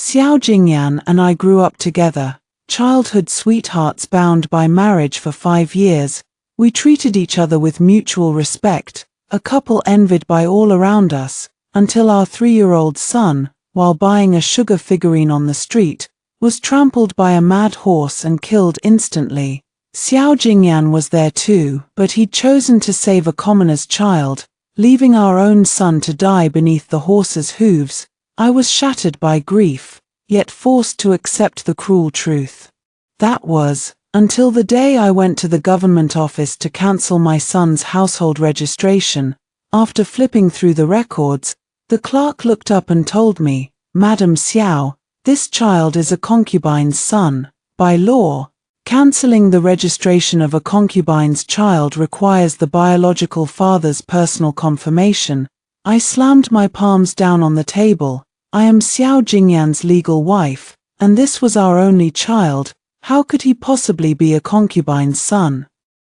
Xiao Jingyan and I grew up together, childhood sweethearts bound by marriage for 5 years. We treated each other with mutual respect, a couple envied by all around us, until our 3-year-old son, while buying a sugar figurine on the street, was trampled by a mad horse and killed instantly. Xiao Jingyan was there too, but he'd chosen to save a commoner's child, leaving our own son to die beneath the horse's hooves. I was shattered by grief, yet forced to accept the cruel truth. That was, until the day I went to the government office to cancel my son's household registration. After flipping through the records, the clerk looked up and told me, "Madam Xiao, this child is a concubine's son. By law, cancelling the registration of a concubine's child requires the biological father's personal confirmation." I slammed my palms down on the table. I am Xiao Jingyan's legal wife, and this was our only child. How could he possibly be a concubine's son?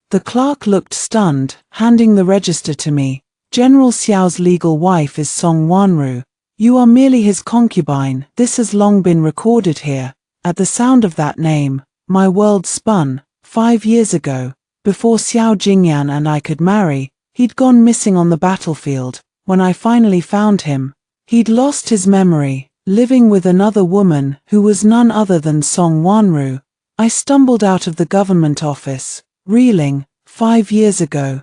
The clerk looked stunned, handing the register to me. "General Xiao's legal wife is Song Wanru. You are merely his concubine. This has long been recorded here." At the sound of that name, my world spun. 5 years ago, before Xiao Jingyan and I could marry, he'd gone missing on the battlefield. When I finally found him, he'd lost his memory, living with another woman who was none other than Song Wanru. I stumbled out of the government office, reeling. 5 years ago,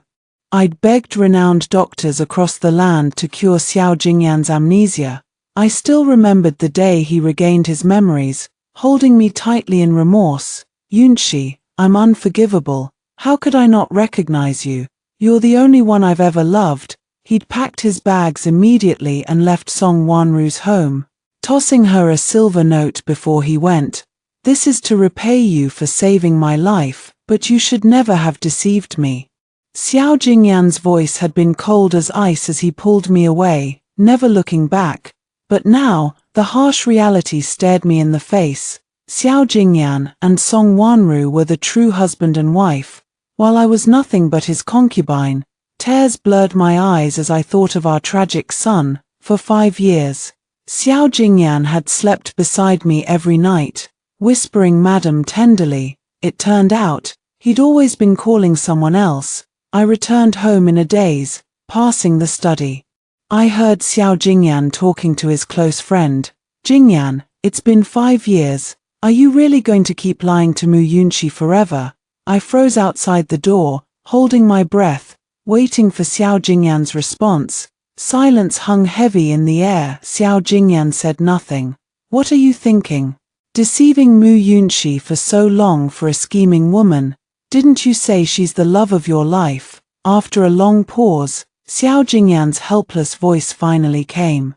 I'd begged renowned doctors across the land to cure Xiao Jingyan's amnesia. I still remembered the day he regained his memories, holding me tightly in remorse. "Yunshi, I'm unforgivable. How could I not recognize you? You're the only one I've ever loved." He'd packed his bags immediately and left Song Wanru's home, tossing her a silver note before he went. "This is to repay you for saving my life, but you should never have deceived me." Xiao Jingyan's voice had been cold as ice as he pulled me away, never looking back. But now, the harsh reality stared me in the face. Xiao Jingyan and Song Wanru were the true husband and wife, while I was nothing but his concubine. Tears blurred my eyes as I thought of our tragic son. For 5 years, Xiao Jingyan had slept beside me every night, whispering "Madam" tenderly. It turned out, he'd always been calling someone else. I returned home in a daze, passing the study. I heard Xiao Jingyan talking to his close friend. "Jingyan, it's been 5 years. Are you really going to keep lying to Mu Yunshi forever?" I froze outside the door, holding my breath, waiting for Xiao Jingyan's response. Silence hung heavy in the air. Xiao Jingyan said nothing. "What are you thinking? Deceiving Mu Yunshi for so long for a scheming woman? Didn't you say she's the love of your life?" After a long pause, Xiao Jingyan's helpless voice finally came.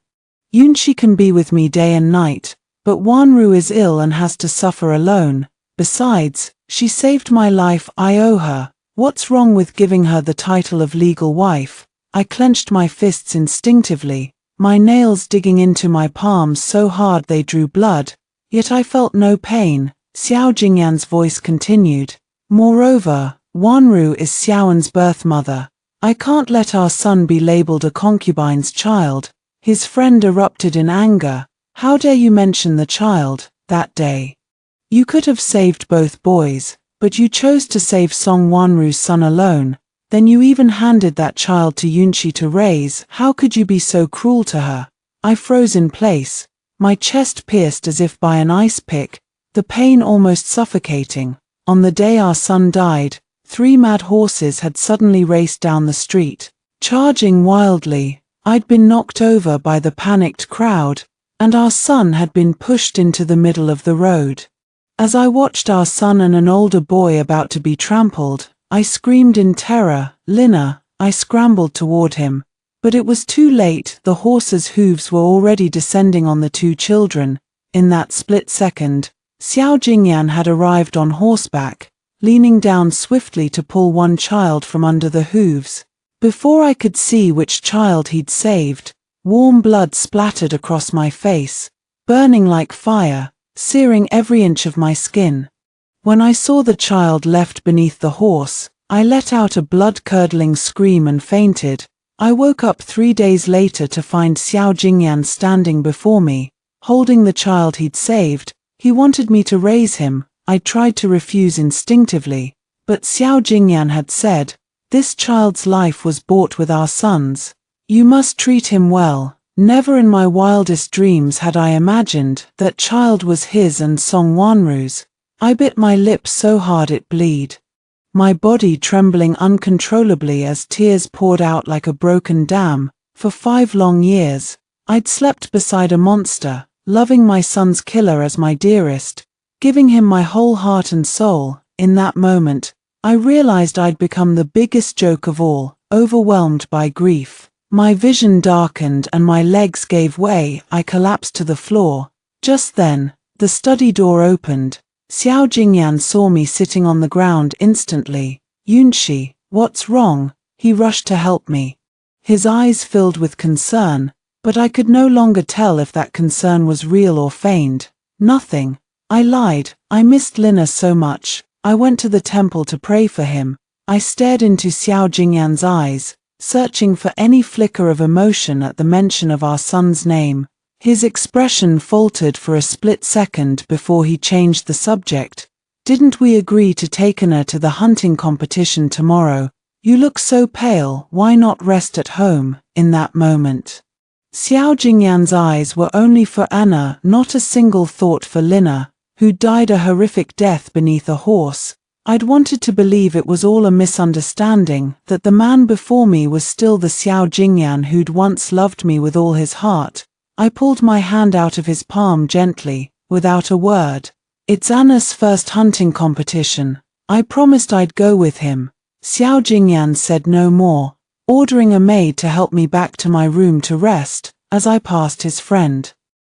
"Yunshi can be with me day and night, but Wanru is ill and has to suffer alone. Besides, she saved my life. I owe her. What's wrong with giving her the title of legal wife?" I clenched my fists instinctively, my nails digging into my palms so hard they drew blood. Yet I felt no pain. Xiao Jingyan's voice continued. "Moreover, Wanru is Xiaoan's birth mother. I can't let our son be labeled a concubine's child." His friend erupted in anger. "How dare you mention the child? That day, you could have saved both boys, but you chose to save Song Wanru's son alone. Then you even handed that child to Yunshi to raise. How could you be so cruel to her?" I froze in place, my chest pierced as if by an ice pick, the pain almost suffocating. On the day our son died, 3 mad horses had suddenly raced down the street, charging wildly. I'd been knocked over by the panicked crowd, and our son had been pushed into the middle of the road. As I watched our son and an older boy about to be trampled, I screamed in terror. "Lina!" I scrambled toward him, but it was too late. The horse's hooves were already descending on the 2 children. In that split second, Xiao Jingyan had arrived on horseback, leaning down swiftly to pull one child from under the hooves. Before I could see which child he'd saved, warm blood splattered across my face, burning like fire, searing every inch of my skin. When I saw the child left beneath the horse, I let out a blood-curdling scream and fainted. I woke up 3 days later to find Xiao Jingyan standing before me, holding the child he'd saved. He wanted me to raise him. I tried to refuse instinctively, but Xiao Jingyan had said, "This child's life was bought with our son's. You must treat him well." Never in my wildest dreams had I imagined that child was his and Song Wanru's. I bit my lip so hard it bled, my body trembling uncontrollably as tears poured out like a broken dam. For 5 long years, I'd slept beside a monster, loving my son's killer as my dearest, giving him my whole heart and soul. In that moment, I realized I'd become the biggest joke of all, overwhelmed by grief. My vision darkened and my legs gave way. I collapsed to the floor. Just then, the study door opened. Xiao Jingyan saw me sitting on the ground instantly. "Yunshi, what's wrong?" He rushed to help me, his eyes filled with concern, but I could no longer tell if that concern was real or feigned. "Nothing," I lied. "I missed Lina so much. I went to the temple to pray for him." I stared into Xiao Jingyan's eyes, searching for any flicker of emotion at the mention of our son's name. His expression faltered for a split second before he changed the subject. "Didn't we agree to take her to the hunting competition tomorrow? You look so pale, why not rest at home?" In that moment, Xiao Jingyan's eyes were only for Anna, not a single thought for Lina, who died a horrific death beneath a horse. I'd wanted to believe it was all a misunderstanding, that the man before me was still the Xiao Jingyan who'd once loved me with all his heart. I pulled my hand out of his palm gently, without a word. "It's Anna's first hunting competition. I promised I'd go with him." Xiao Jingyan said no more, ordering a maid to help me back to my room to rest. As I passed his friend,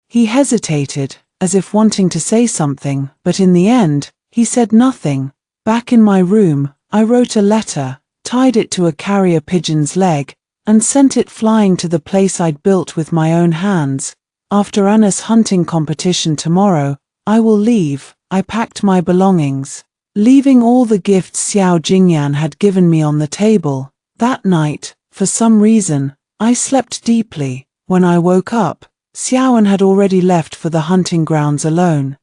he hesitated, as if wanting to say something, but in the end, he said nothing. Back in my room, I wrote a letter, tied it to a carrier pigeon's leg, and sent it flying to the place I'd built with my own hands. "After Anna's hunting competition tomorrow, I will leave." I packed my belongings, leaving all the gifts Xiao Jingyan had given me on the table. That night, for some reason, I slept deeply. When I woke up, Xiaoan had already left for the hunting grounds alone.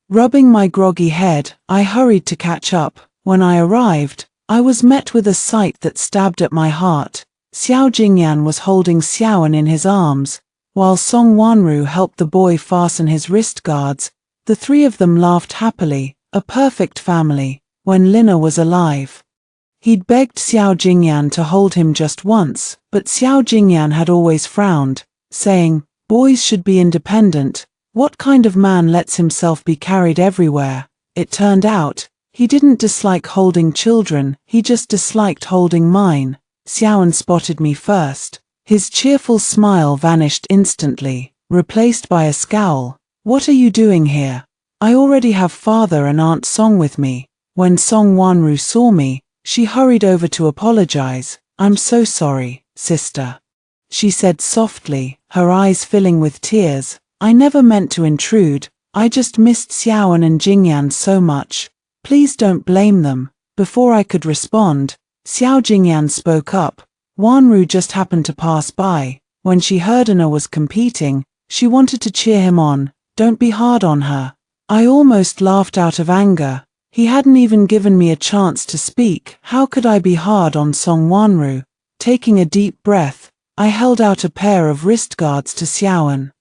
Rubbing my groggy head, I hurried to catch up. When I arrived, I was met with a sight that stabbed at my heart. Xiao Jingyan was holding Xiaoan in his arms, while Song Wanru helped the boy fasten his wrist guards. The 3 of them laughed happily, a perfect family. When Lina was alive, he'd begged Xiao Jingyan to hold him just once, but Xiao Jingyan had always frowned, saying, "Boys should be independent. What kind of man lets himself be carried everywhere?" It turned out, he didn't dislike holding children, he just disliked holding mine. Xiaoan spotted me first. His cheerful smile vanished instantly, replaced by a scowl. "What are you doing here? I already have father and Aunt Song with me." When Song Wanru saw me, she hurried over to apologize. "I'm so sorry, sister," she said softly, her eyes filling with tears. "I never meant to intrude. I just missed Xiaoan and Jingyan so much. Please don't blame them." Before I could respond, Xiao Jingyan spoke up. "Wanru just happened to pass by. When she heard Anna was competing, she wanted to cheer him on. Don't be hard on her." I almost laughed out of anger. He hadn't even given me a chance to speak. How could I be hard on Song Wanru? Taking a deep breath, I held out a pair of wrist guards to Xiaoan.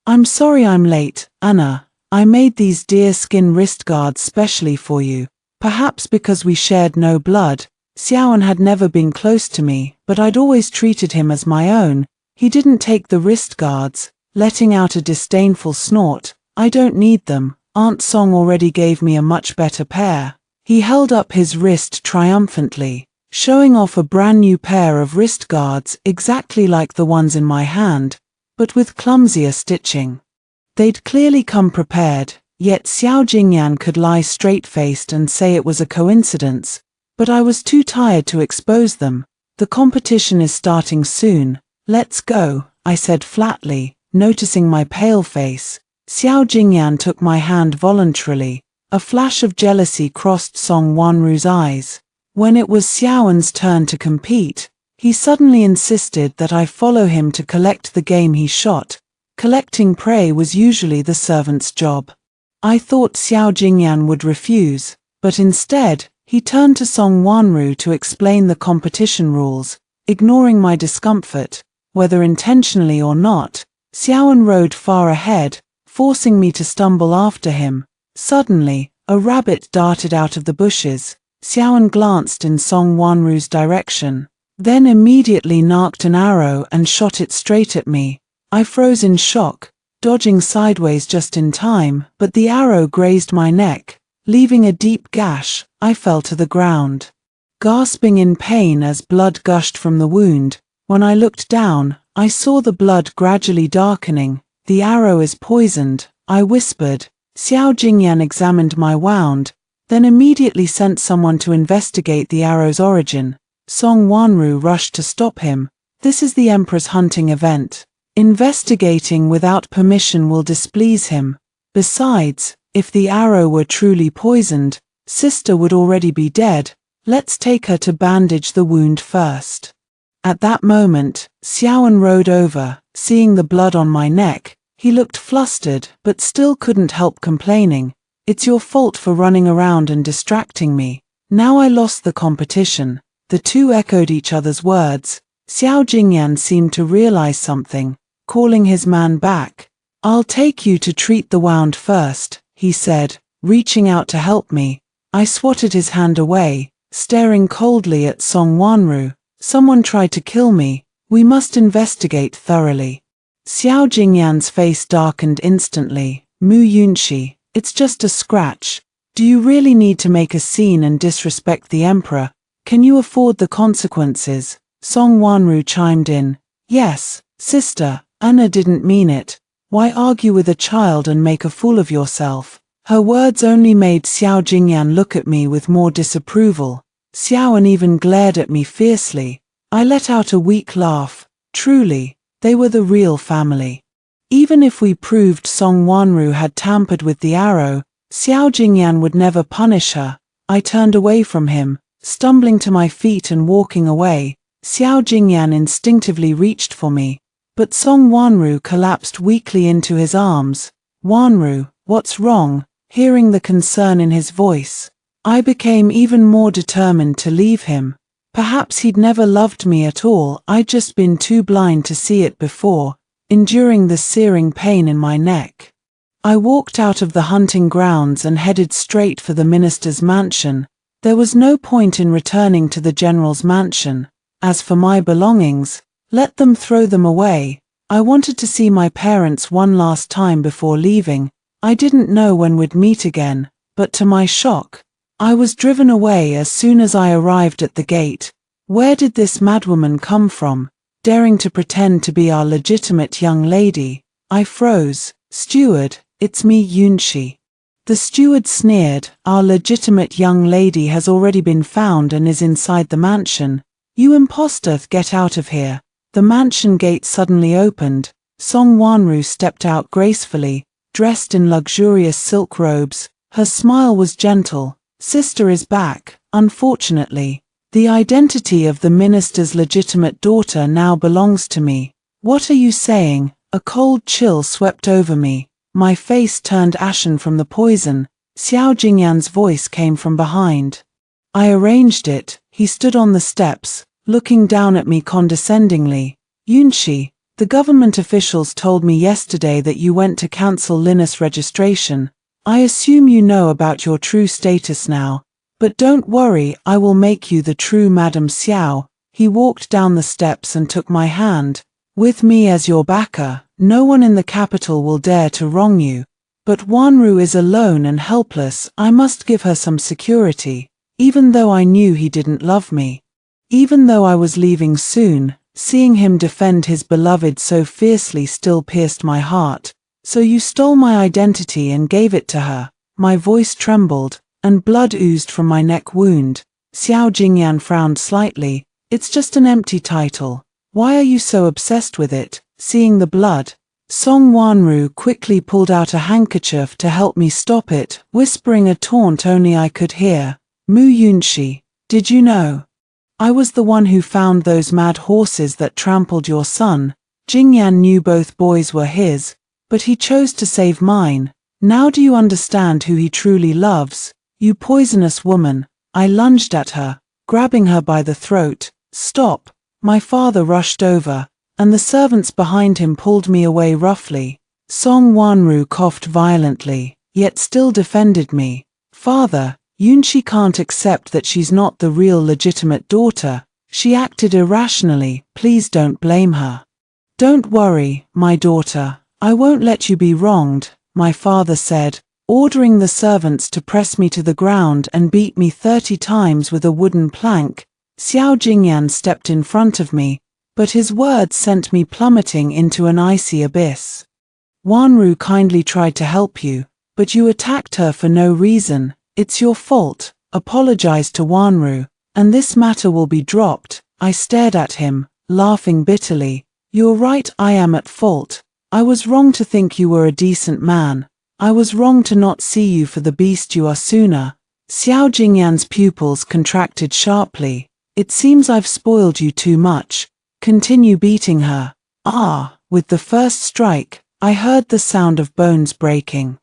"I'm sorry I'm late, Anna. I made these deerskin wrist guards specially for you." Perhaps because we shared no blood, Xiaoan had never been close to me, but I'd always treated him as my own. He didn't take the wrist guards, letting out a disdainful snort. "I don't need them. Aunt Song already gave me a much better pair." He held up his wrist triumphantly, showing off a brand new pair of wrist guards exactly like the ones in my hand, but with clumsier stitching. They'd clearly come prepared, yet Xiao Jingyan could lie straight-faced and say it was a coincidence, but I was too tired to expose them. "The competition is starting soon. Let's go," I said flatly, noticing my pale face. Xiao Jingyan took my hand voluntarily. A flash of jealousy crossed Song Wanru's eyes. When it was Xiaoan's turn to compete, he suddenly insisted that I follow him to collect the game he shot. Collecting prey was usually the servant's job. I thought Xiao Jingyan would refuse, but instead, he turned to Song Wanru to explain the competition rules. Ignoring my discomfort, whether intentionally or not, Xiaoan rode far ahead, forcing me to stumble after him. Suddenly, a rabbit darted out of the bushes. Xiaoan glanced in Song Wanru's direction, then immediately narked an arrow and shot it straight at me. I froze in shock, dodging sideways just in time, but the arrow grazed my neck, leaving a deep gash. I fell to the ground, gasping in pain as blood gushed from the wound. When I looked down, I saw the blood gradually darkening. "The arrow is poisoned," I whispered. Xiao Jingyan examined my wound, then immediately sent someone to investigate the arrow's origin. Song Wanru rushed to stop him. "This is the Emperor's hunting event. Investigating without permission will displease him. Besides, if the arrow were truly poisoned, Sister would already be dead. Let's take her to bandage the wound first." At that moment, Xiaoan rode over. Seeing the blood on my neck, he looked flustered but still couldn't help complaining. "It's your fault for running around and distracting me. Now I lost the competition." The two echoed each other's words. Xiao Jingyan seemed to realize something, calling his man back. "I'll take you to treat the wound first," he said, reaching out to help me. I swatted his hand away, staring coldly at Song Wanru. "Someone tried to kill me. We must investigate thoroughly." Xiao Jingyan's face darkened instantly. "Mu Yunshi, it's just a scratch. Do you really need to make a scene and disrespect the Emperor? Can you afford the consequences?" Song Wanru chimed in. "Yes, sister, Anna didn't mean it. Why argue with a child and make a fool of yourself?" Her words only made Xiao Jingyan look at me with more disapproval. Xiaoan even glared at me fiercely. I let out a weak laugh. Truly, they were the real family. Even if we proved Song Wanru had tampered with the arrow, Xiao Jingyan would never punish her. I turned away from him, stumbling to my feet and walking away. Xiao Jingyan instinctively reached for me, but Song Wanru collapsed weakly into his arms. "Wanru, what's wrong?" Hearing the concern in his voice, I became even more determined to leave him. Perhaps he'd never loved me at all. I'd just been too blind to see it before, enduring the searing pain in my neck. I walked out of the hunting grounds and headed straight for the minister's mansion. There was no point in returning to the general's mansion. As for my belongings, let them throw them away. I wanted to see my parents one last time before leaving. I didn't know when we'd meet again, but to my shock, I was driven away as soon as I arrived at the gate. Where did this madwoman come from, daring to pretend to be our legitimate young lady? I froze. "Steward, it's me, Yunshi." The steward sneered. "Our legitimate young lady has already been found and is inside the mansion. You impostor, get out of here." The mansion gate suddenly opened. Song Wanru stepped out gracefully, dressed in luxurious silk robes. Her smile was gentle. "Sister is back, unfortunately. The identity of the minister's legitimate daughter now belongs to me." "What are you saying?" A cold chill swept over me. My face turned ashen from the poison. Xiao Jingyan's voice came from behind. "I arranged it." He stood on the steps, looking down at me condescendingly. "Yunshi, the government officials told me yesterday that you went to cancel Linus registration. I assume you know about your true status now. But don't worry, I will make you the true Madam Xiao." He walked down the steps and took my hand. "With me as your backer, no one in the capital will dare to wrong you. But Wanru is alone and helpless. I must give her some security." Even though I knew he didn't love me, even though I was leaving soon, seeing him defend his beloved so fiercely still pierced my heart. "So you stole my identity and gave it to her?" My voice trembled, and blood oozed from my neck wound. Xiao Jingyan frowned slightly. "It's just an empty title. Why are you so obsessed with it?" Seeing the blood, Song Wanru quickly pulled out a handkerchief to help me stop it, whispering a taunt only I could hear. "Mu Yunshi, did you know? I was the one who found those mad horses that trampled your son. Jingyan knew both boys were his, but he chose to save mine. Now do you understand who he truly loves? You poisonous woman. I lunged at her, grabbing her by the throat. Stop. My father rushed over, and the servants behind him pulled me away roughly. Song Wanru coughed violently, yet still defended me. Father, Yunshi can't accept that she's not the real legitimate daughter. She acted irrationally. Please don't blame her. Don't worry, my daughter. I won't let you be wronged, my father said, ordering the servants to press me to the ground and beat me 30 times with a wooden plank. Xiao Jingyan stepped in front of me, but his words sent me plummeting into an icy abyss. Wanru kindly tried to help you, but you attacked her for no reason. It's your fault. Apologize to Wanru, and this matter will be dropped. I stared at him, laughing bitterly. You're right, I am at fault. I was wrong to think you were a decent man. I was wrong to not see you for the beast you are sooner. Xiao Jingyan's pupils contracted sharply. It seems I've spoiled you too much. Continue beating her. Ah, with the first strike, I heard the sound of bones breaking.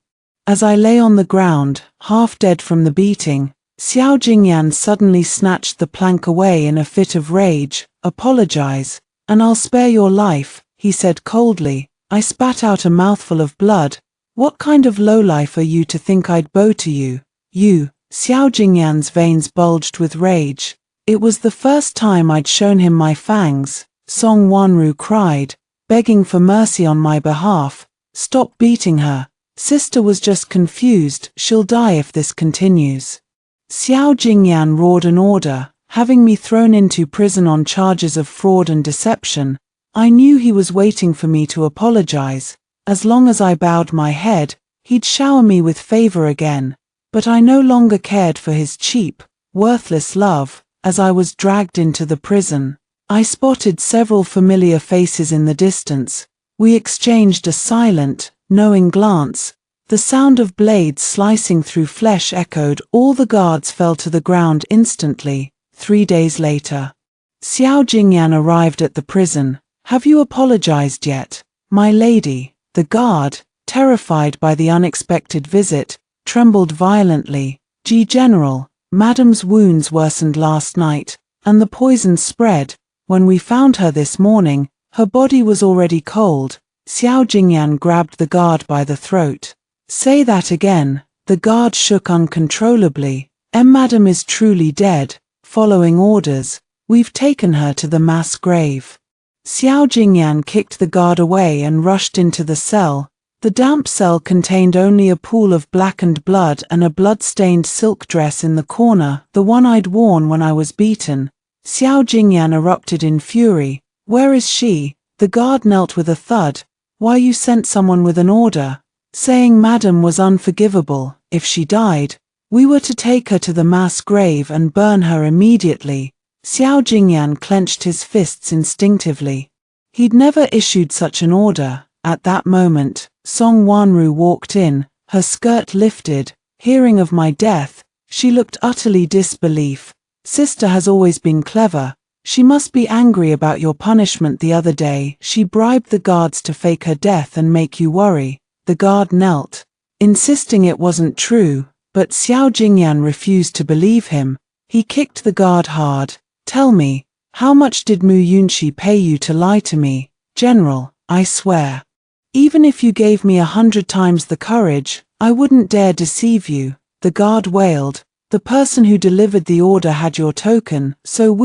As I lay on the ground, half dead from the beating, Xiao Jingyan suddenly snatched the plank away in a fit of rage. Apologize, and I'll spare your life, he said coldly. I spat out a mouthful of blood. What kind of lowlife are you to think I'd bow to you? You, Xiao Jingyan's veins bulged with rage. It was the first time I'd shown him my fangs. Song Wanru cried, begging for mercy on my behalf. Stop beating her. Sister was just confused. She'll die if this continues. Xiao Jingyan roared an order, having me thrown into prison on charges of fraud and deception. I knew he was waiting for me to apologize. As long as I bowed my head, he'd shower me with favor again. But I no longer cared for his cheap, worthless love. As I was dragged into the prison, I spotted several familiar faces in the distance. We exchanged a silent, knowing glance. The sound of blades slicing through flesh echoed. All the guards fell to the ground instantly. 3 days later, Xiao Jingyan arrived at the prison. Have you apologized yet, my lady? The guard, terrified by the unexpected visit, trembled violently. General, Madam's wounds worsened last night, and the poison spread. When we found her this morning, her body was already cold. Xiao Jingyan grabbed the guard by the throat. Say that again. The guard shook uncontrollably. Madam is truly dead. Following orders, we've taken her to the mass grave. Xiao Jingyan kicked the guard away and rushed into the cell. The damp cell contained only a pool of blackened blood and a blood-stained silk dress in the corner, the one I'd worn when I was beaten. Xiao Jingyan erupted in fury. Where is she? The guard knelt with a thud. Why, you sent someone with an order, saying Madam was unforgivable. If she died, we were to take her to the mass grave and burn her immediately. Xiao Jingyan clenched his fists instinctively. He'd never issued such an order. At that moment, Song Wanru walked in, her skirt lifted. Hearing of my death, she looked utterly disbelief. Sister has always been clever. She must be angry about your punishment the other day. She bribed the guards to fake her death and make you worry. The guard knelt, insisting it wasn't true, but Xiao Jingyan refused to believe him. He kicked the guard hard. Tell me, how much did Mu Yunshi pay you to lie to me? General, I swear. Even if you gave me 100 times the courage, I wouldn't dare deceive you. The guard wailed. The person who delivered the order had your token, so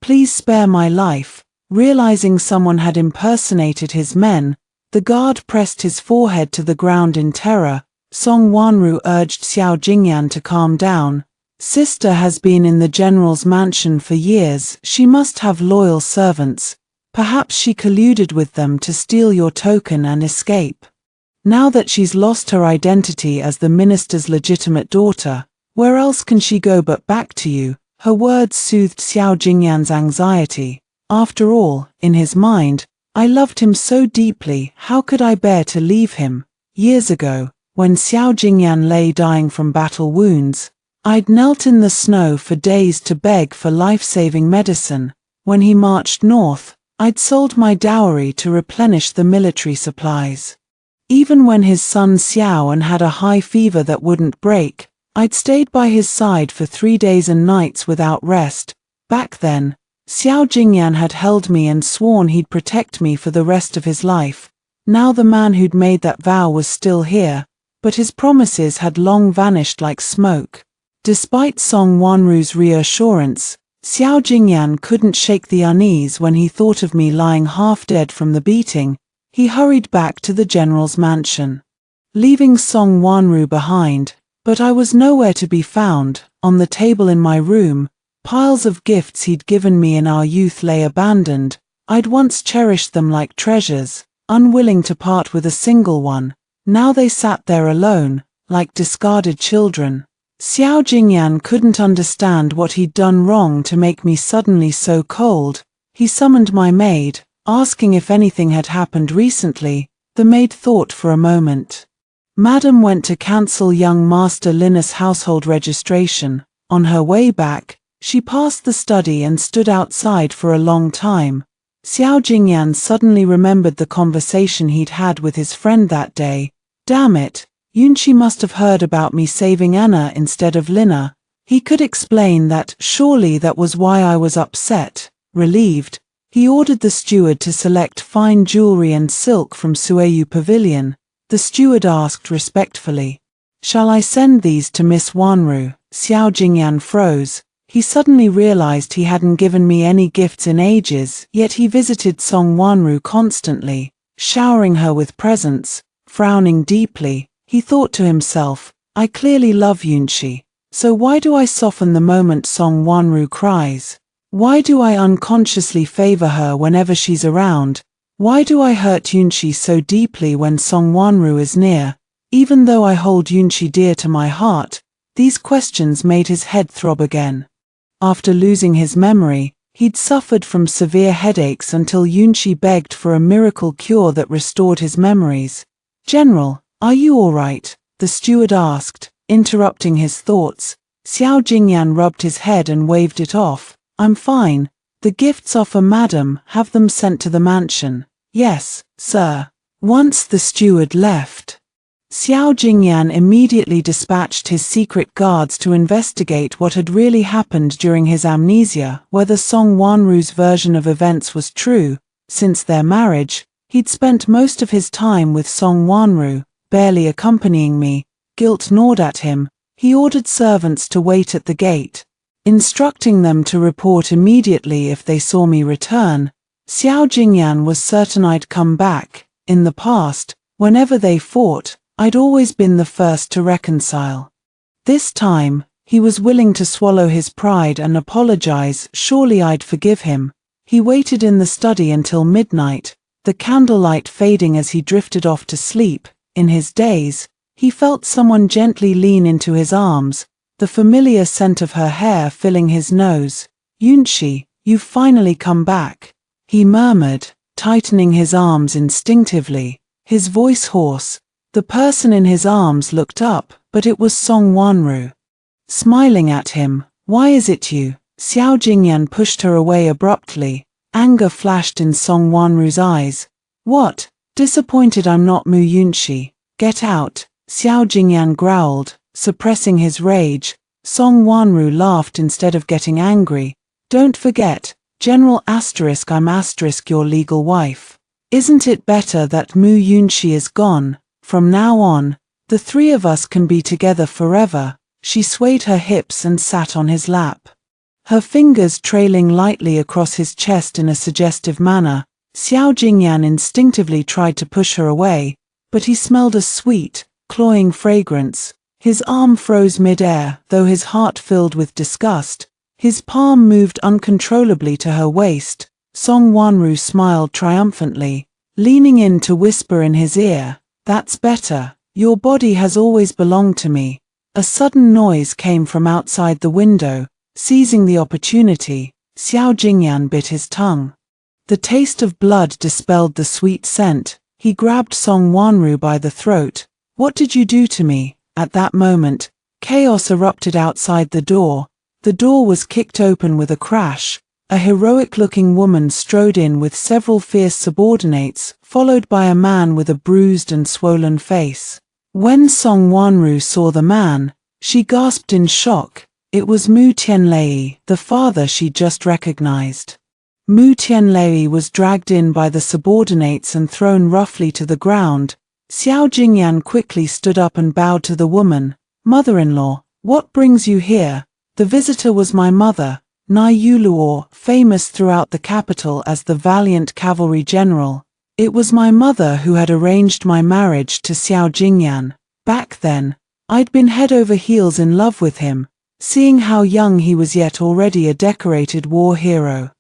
please spare my life. Realizing someone had impersonated his men, the guard pressed his forehead to the ground in terror. Song Wanru urged Xiao Jingyan to calm down. Sister has been in the general's mansion for years. She must have loyal servants. Perhaps she colluded with them to steal your token and escape. Now that she's lost her identity as the minister's legitimate daughter, where else can she go but back to you? Her words soothed Xiao Jingyan's anxiety. After all, in his mind, I loved him so deeply. How could I bear to leave him? Years ago, when Xiao Jingyan lay dying from battle wounds, I'd knelt in the snow for days to beg for life-saving medicine. When he marched north, I'd sold my dowry to replenish the military supplies. Even when his son Xiao An had a high fever that wouldn't break, I'd stayed by his side for 3 days and nights without rest. Back then, Xiao Jingyan had held me and sworn he'd protect me for the rest of his life. Now the man who'd made that vow was still here, but his promises had long vanished like smoke. Despite Song Wanru's reassurance, Xiao Jingyan couldn't shake the unease when he thought of me lying half dead from the beating. He hurried back to the general's mansion, leaving Song Wanru behind, but I was nowhere to be found. On the table in my room, piles of gifts he'd given me in our youth lay abandoned. I'd once cherished them like treasures, unwilling to part with a single one. Now they sat there alone, like discarded children. Xiao Jingyan couldn't understand what he'd done wrong to make me suddenly so cold. He summoned my maid, asking if anything had happened recently. The maid thought for a moment. Madam went to cancel young Master Linus' household registration. On her way back, she passed the study and stood outside for a long time. Xiao Jingyan suddenly remembered the conversation he'd had with his friend that day. Damn it, Yunqi must have heard about me saving Anna instead of Lina. He could explain that. Surely that was why I was upset. Relieved, he ordered the steward to select fine jewelry and silk from Sueyu Pavilion. The steward asked respectfully, "Shall I send these to Miss Wanru?" Xiao Jingyan froze. He suddenly realized he hadn't given me any gifts in ages, yet he visited Song Wanru constantly, showering her with presents. Frowning deeply, he thought to himself, I clearly love Yunqi, so why do I soften the moment Song Wanru cries? Why do I unconsciously favor her whenever she's around? Why do I hurt Yunqi so deeply when Song Wanru is near? Even though I hold Yunqi dear to my heart, these questions made his head throb again. After losing his memory, he'd suffered from severe headaches until Yunqi begged for a miracle cure that restored his memories. "General, are you all right?" the steward asked, interrupting his thoughts. Xiao Jingyan rubbed his head and waved it off. "I'm fine. The gifts are for Madam, have them sent to the mansion." "Yes, sir." Once the steward left, Xiao Jingyan immediately dispatched his secret guards to investigate what had really happened during his amnesia, whether Song Wanru's version of events was true. Since their marriage, he'd spent most of his time with Song Wanru, barely accompanying me. Guilt gnawed at him. He ordered servants to wait at the gate, instructing them to report immediately if they saw me return. Xiao Jingyan was certain I'd come back. In the past, whenever they fought, I'd always been the first to reconcile. This time, he was willing to swallow his pride and apologize. Surely I'd forgive him. He waited in the study until midnight, the candlelight fading as he drifted off to sleep. In his daze, he felt someone gently lean into his arms, the familiar scent of her hair filling his nose. "Yunqi, you've finally come back," he murmured, tightening his arms instinctively, his voice hoarse. The person in his arms looked up, but it was Song Wanru, smiling at him. "Why is it you?" Xiao Jingyan pushed her away abruptly. Anger flashed in Song Wanru's eyes. "What? Disappointed I'm not Mu Yunqi? Get out," Xiao Jingyan growled, suppressing his rage. Song Wanru laughed instead of getting angry. "Don't forget, General I'm your legal wife. Isn't it better that Mu Yunqi is gone? From now on, the three of us can be together forever." She swayed her hips and sat on his lap, her fingers trailing lightly across his chest in a suggestive manner. Xiao Jingyan instinctively tried to push her away, but he smelled a sweet, cloying fragrance. His arm froze mid-air, though his heart filled with disgust. His palm moved uncontrollably to her waist. Song Wanru smiled triumphantly, leaning in to whisper in his ear, "That's better. Your body has always belonged to me." A sudden noise came from outside the window. Seizing the opportunity, Xiao Jingyan bit his tongue. The taste of blood dispelled the sweet scent. He grabbed Song Wanru by the throat. "What did you do to me?" At that moment, chaos erupted outside the door. The door was kicked open with a crash. a heroic-looking woman strode in with several fierce subordinates, followed by a man with a bruised and swollen face. When Song Wanru saw the man, she gasped in shock. It was Mu Tianlei, the father she just recognized. Mu Tianlei was dragged in by the subordinates and thrown roughly to the ground. Xiao Jingyan quickly stood up and bowed to the woman. "Mother-in-law, what brings you here?" "The visitor was my mother, Nai Yuluo, famous throughout the capital as the valiant cavalry general. It was my mother who had arranged my marriage to Xiao Jingyan. Back then, I'd been head over heels in love with him, seeing how young he was yet already a decorated war hero.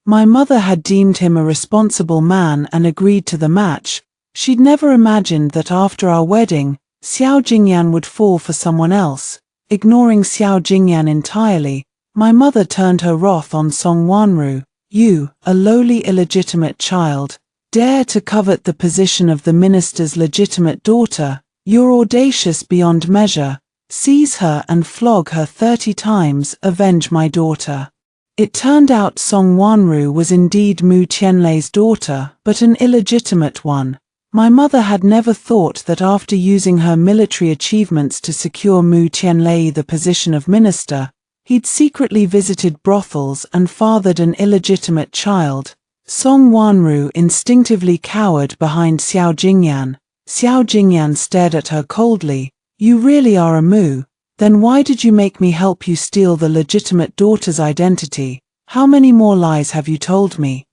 My mother had deemed him a responsible man and agreed to the match. She'd never imagined that after our wedding, Xiao Jingyan would fall for someone else. Ignoring Xiao Jingyan entirely, my mother turned her wrath on Song Wanru. You, a lowly illegitimate child, dare to covet the position of the minister's legitimate daughter. You're audacious beyond measure. Seize her and flog her 30 times, avenge my daughter." It turned out Song Wanru was indeed Mu Tianlei's daughter, but an illegitimate one. My mother had never thought that after using her military achievements to secure Mu Tianlei the position of minister, he'd secretly visited brothels and fathered an illegitimate child. Song Wanru instinctively cowered behind Xiao Jingyan. Xiao Jingyan stared at her coldly. "You really are a Mu. Then why did you make me help you steal the legitimate daughter's identity? How many more lies have you told me?"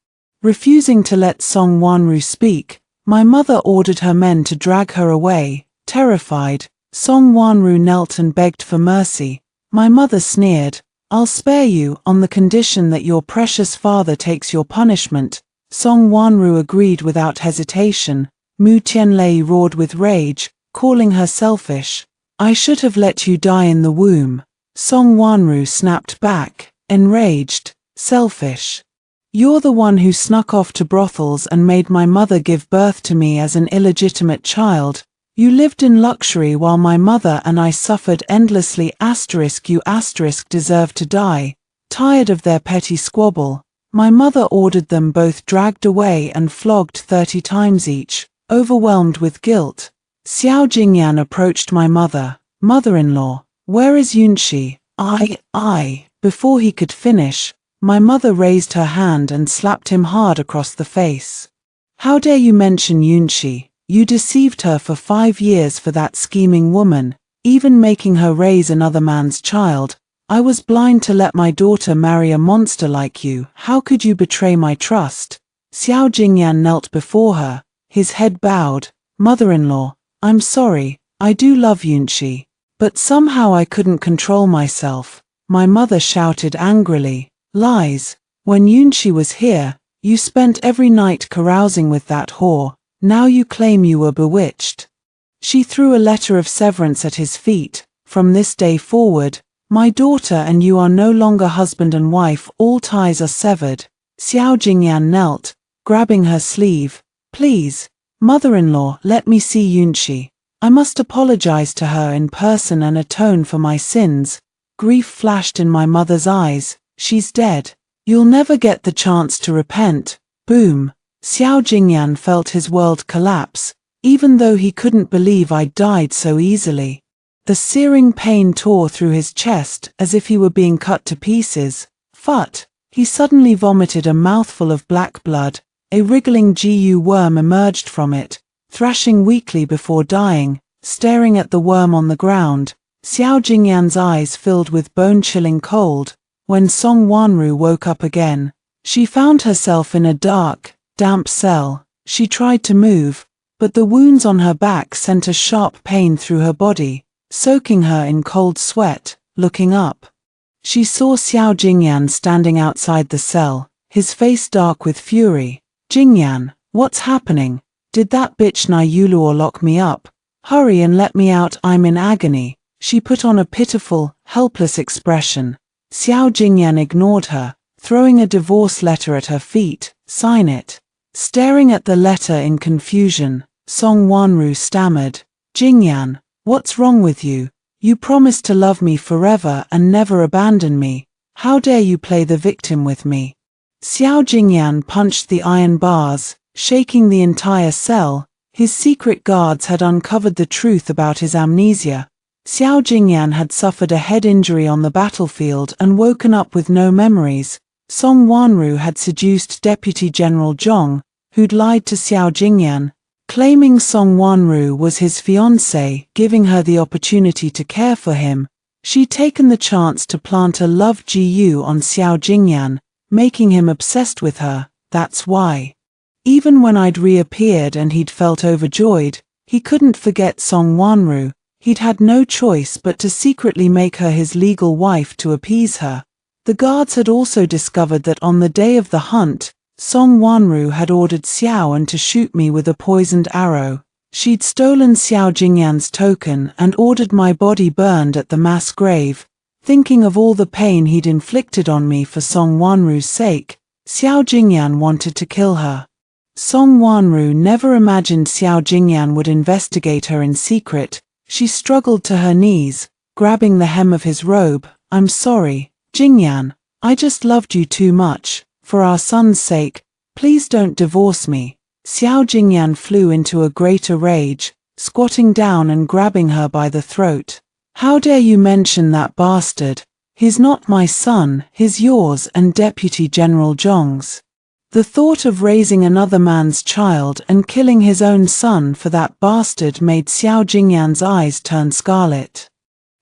Refusing to let Song Wanru speak, my mother ordered her men to drag her away. Terrified, Song Wanru knelt and begged for mercy. My mother sneered, "I'll spare you on the condition that your precious father takes your punishment." Song Wanru agreed without hesitation. Mu Tianlei roared with rage, calling her selfish. "I should have let you die in the womb." Song Wanru snapped back, enraged. "Selfish. You're the one who snuck off to brothels and made my mother give birth to me as an illegitimate child. You lived in luxury while my mother and I suffered endlessly. You deserve to die." Tired of their petty squabble, my mother ordered them both dragged away and flogged 30 times each. Overwhelmed with guilt, Xiao Jingyan approached my mother. "Mother-in-law, where is Yunshi?" I. Before he could finish, my mother raised her hand and slapped him hard across the face. "How dare you mention Yunshi? You deceived her for 5 years for that scheming woman, even making her raise another man's child. I was blind to let my daughter marry a monster like you. How could you betray my trust?" Xiao Jingyan knelt before her, his head bowed. "Mother-in-law, I'm sorry, I do love Yunshi, but somehow I couldn't control myself." My mother shouted angrily. "Lies. When Yunshi was here, you spent every night carousing with that whore. Now you claim you were bewitched." She threw a letter of severance at his feet. "From this day forward, my daughter and you are no longer husband and wife. All ties are severed." Xiao Jingyan knelt, grabbing her sleeve. "Please, mother-in-law, let me see Yunshi. I must apologize to her in person and atone for my sins." Grief flashed in my mother's eyes. "She's dead. You'll never get the chance to repent." Boom. Xiao Jingyan felt his world collapse, even though he couldn't believe I'd died so easily. The searing pain tore through his chest as if he were being cut to pieces. Phut! He suddenly vomited a mouthful of black blood. A wriggling GU worm emerged from it, thrashing weakly before dying. Staring at the worm on the ground, Xiao Jingyan's eyes filled with bone-chilling cold. When Song Wanru woke up again, she found herself in a dark, damp cell. She tried to move, but the wounds on her back sent a sharp pain through her body, soaking her in cold sweat. Looking up, she saw Xiao Jingyan standing outside the cell, his face dark with fury. "Jingyan, what's happening? Did that bitch Nai Yuluo lock me up? Hurry and let me out, I'm in agony." She put on a pitiful, helpless expression. Xiao Jingyan ignored her, throwing a divorce letter at her feet. "Sign it." Staring at the letter in confusion, Song Wanru stammered, "Jingyan, what's wrong with you? You promised to love me forever and never abandon me. How dare you play the victim with me?" Xiao Jingyan punched the iron bars, shaking the entire cell. His secret guards had uncovered the truth about his amnesia. Xiao Jingyan had suffered a head injury on the battlefield and woken up with no memories. Song Wanru had seduced Deputy General Zhong, who'd lied to Xiao Jingyan, claiming Song Wanru was his fiancée, giving her the opportunity to care for him. She'd taken the chance to plant a love GU on Xiao Jingyan, making him obsessed with her. That's why. Even when I'd reappeared and he'd felt overjoyed, he couldn't forget Song Wanru. He'd had no choice but to secretly make her his legal wife to appease her. The guards had also discovered that on the day of the hunt, Song Wanru had ordered Xiao to shoot me with a poisoned arrow. She'd stolen Xiao Jingyan's token and ordered my body burned at the mass grave. Thinking of all the pain he'd inflicted on me for Song Wanru's sake, Xiao Jingyan wanted to kill her. Song Wanru never imagined Xiao Jingyan would investigate her in secret. She struggled to her knees, grabbing the hem of his robe. I'm sorry, Jingyan. I just loved you too much. For our son's sake, please don't divorce me. Xiao Jingyan flew into a greater rage, squatting down and grabbing her by the throat. How dare you mention that bastard? He's not my son, he's yours and Deputy General Zhong's. The thought of raising another man's child and killing his own son for that bastard made Xiao Jingyan's eyes turn scarlet.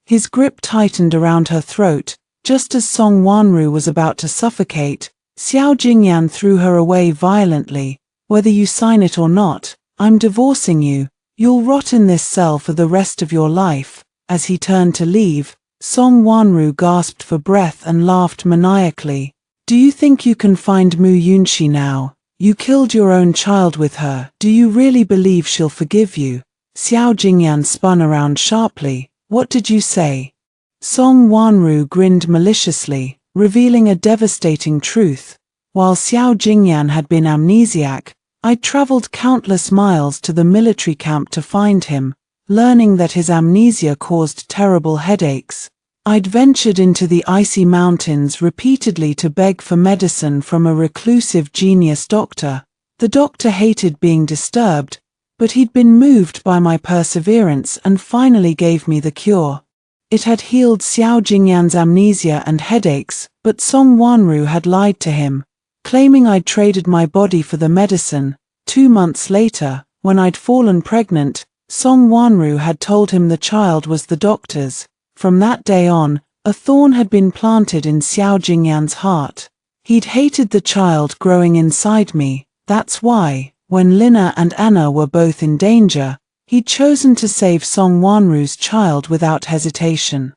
His grip tightened around her throat. Just as Song Wanru was about to suffocate, Xiao Jingyan threw her away violently. Whether you sign it or not, I'm divorcing you. You'll rot in this cell for the rest of your life. As he turned to leave, Song Wanru gasped for breath and laughed maniacally. Do you think you can find Mu Yunxi now? You killed your own child with her. Do you really believe she'll forgive you? Xiao Jingyan spun around sharply. What did you say? Song Wanru grinned maliciously, revealing a devastating truth. While Xiao Jingyan had been amnesiac, I'd traveled countless miles to the military camp to find him, learning that his amnesia caused terrible headaches. I'd ventured into the icy mountains repeatedly to beg for medicine from a reclusive genius doctor. The doctor hated being disturbed, but he'd been moved by my perseverance and finally gave me the cure. It had healed Xiao Jingyan's amnesia and headaches, but Song Wanru had lied to him, claiming I'd traded my body for the medicine. 2 months later, when I'd fallen pregnant, Song Wanru had told him the child was the doctor's. From that day on, a thorn had been planted in Xiao Jingyan's heart. He'd hated the child growing inside me. That's why, when Lina and Anna were both in danger, he'd chosen to save Song Wanru's child without hesitation.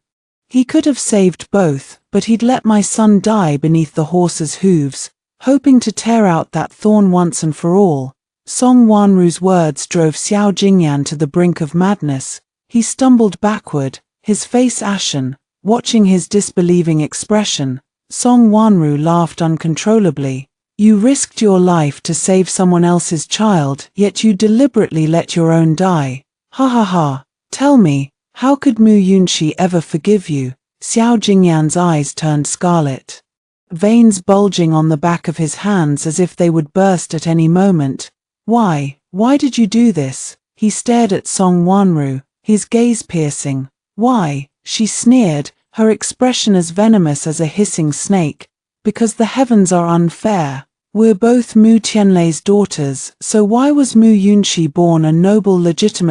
He could have saved both, but he'd let my son die beneath the horse's hooves, hoping to tear out that thorn once and for all. Song Wanru's words drove Xiao Jingyan to the brink of madness. He stumbled backward, his face ashen. Watching his disbelieving expression, Song Wanru laughed uncontrollably. You risked your life to save someone else's child, yet you deliberately let your own die. Ha ha ha. Tell me, how could Mu Yunxi ever forgive you? Xiao Jingyan's eyes turned scarlet, veins bulging on the back of his hands as if they would burst at any moment. Why did you do this? He stared at Song Wanru, his gaze piercing. Why? She sneered, her expression as venomous as a hissing snake. Because the heavens are unfair. We're both Mu Tianlei's daughters, so why was Mu Yunxi born a noble legitimate